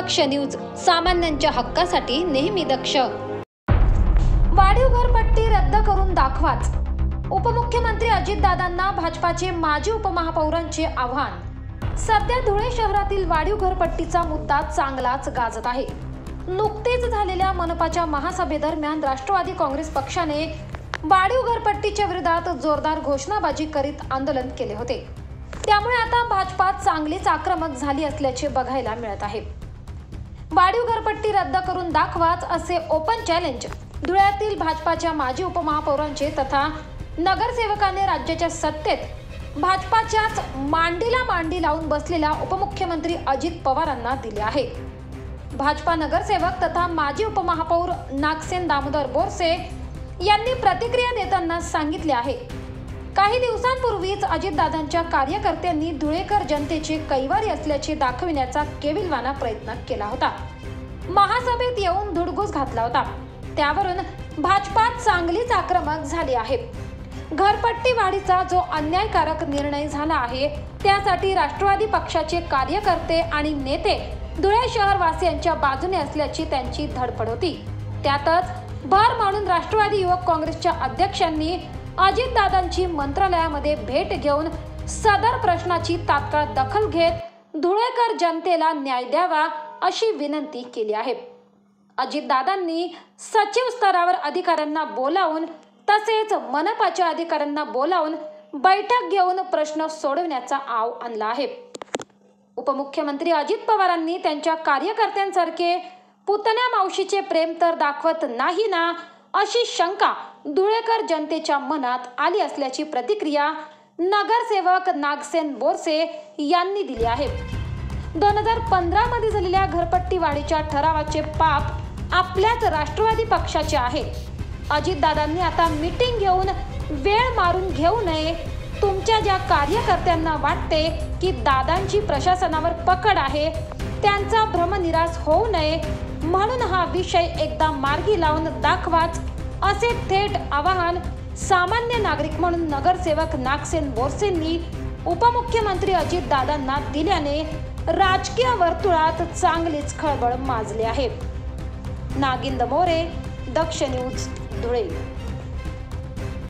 दक्ष news, सामान्यांच्या हक्कासाठी नेहमी दक्ष। वाढीव घरपट्टी रद्द करून दाखवाच, उपमुख्यमंत्री अजितदादांना भाजपाचे माजी उपमहापौरांचे आव्हान। सध्या धुळे शहरातील वाढीव घरपट्टीचा मुद्दा चांगलाच गाजत आहे। नुकतेच झालेल्या मनपाच्या महासभेदरम्यान राष्ट्रवादी काँग्रेस पक्षाने वाढीव घरपट्टीच्या विरोधात जोरदार घोषणाबाजी करीत आंदोलन केले होते। त्यामुळे आता भाजपात चांगलीच आक्रमक झाली असल्याचे बघायला मिळत आहे। वाढीव घरपट्टी रद्द करून दाखवाच असे ओपन चॅलेंज धुळ्यातील भाजपाच्या माजी उपमहापौरांचे तथा नगरसेवकाने राज्याच्या सत्तेत भाजपाच्याच मांडीला मांडी लावून बसलेल्या उपमुख्यमंत्री अजित पवारांना दिले आहे। भाजपा नगरसेवक तथा माजी उपमहापौर नागसेन दामोदर बोरसे यांनी प्रतिक्रिया देताना सांगितले आहे, काही दिवसांपूर्वीच अजितदादांच्या कार्यकर्त्यांनी धुळेकर जनतेचे कैवारी असल्याचे दाखविण्याचा केविलवाना प्रयत्न केला होता। महासभेत येऊन धुडगूस घातला होता। त्यावरून भाजपात चांगलीच आक्रमक झाली आहे। घरपट्टी वाढीचा जो अन्यायकारक निर्णय झाला आहे, त्यासाठी राष्ट्रवादी पक्षाचे कार्यकर्ते आणि नेते धुळे शहरवासियांच्या बाजूने असल्याची त्यांची धडपड होती। त्यातच भर मानून राष्ट्रवादी युवक काँग्रेसच्या अध्यक्षांनी अजितदादांची मंत्रालयामध्ये भेट घेऊन सदर प्रश्नाची तात्काळ दखल घेत धुळेकर जनतेला न्याय द्यावा अशी विनंती केली आहे। अजितदादांनी सचिव स्तरावर अधिकाऱ्यांना बोलावून तसेच मनपाच्या अधिकाऱ्यांना बोलावून बैठक घेऊन प्रश्न सोडवण्याचा आव आणला आहे। उपमुख्यमंत्री अजित पवारांनी त्यांच्या कार्यकर्त्यांसारखे पुतण्या मावशीचे प्रेम तर दाखवत नाही ना, अशी शंका धुळेकर जनतेच्या मनात आली असल्याची प्रतिक्रिया नगरसेवक नागसेन बोरसे यांनी दिली आहे। 2015 मध्ये झालेल्या घरपट्टी वाढीच्या ठरावाचे पाप आपल्याच राष्ट्रवादी पक्षाचे आहे। अजितदादांनी आता मीटिंग घेऊन वेळ मारून घेऊ नये। तुमच्या ज्या कार्यकर्त्यांना वाटते की दादांची प्रशासनावर पकड आहे, त्यांचा भ्रमनिरास होऊ नये म्हणून हा विषय एकदा मार्गी लावून दाखवाच असे थेट आवाहन सामान्य नागरिक म्हणून नगरसेवक नागसेन बोरसेंनी उपमुख्यमंत्री अजितदादांना दिल्याने राजकीय वर्तुळात चांगलीच खळबळ माजली आहे। नागिंद मोरे, दक्ष न्यूज, धुळे।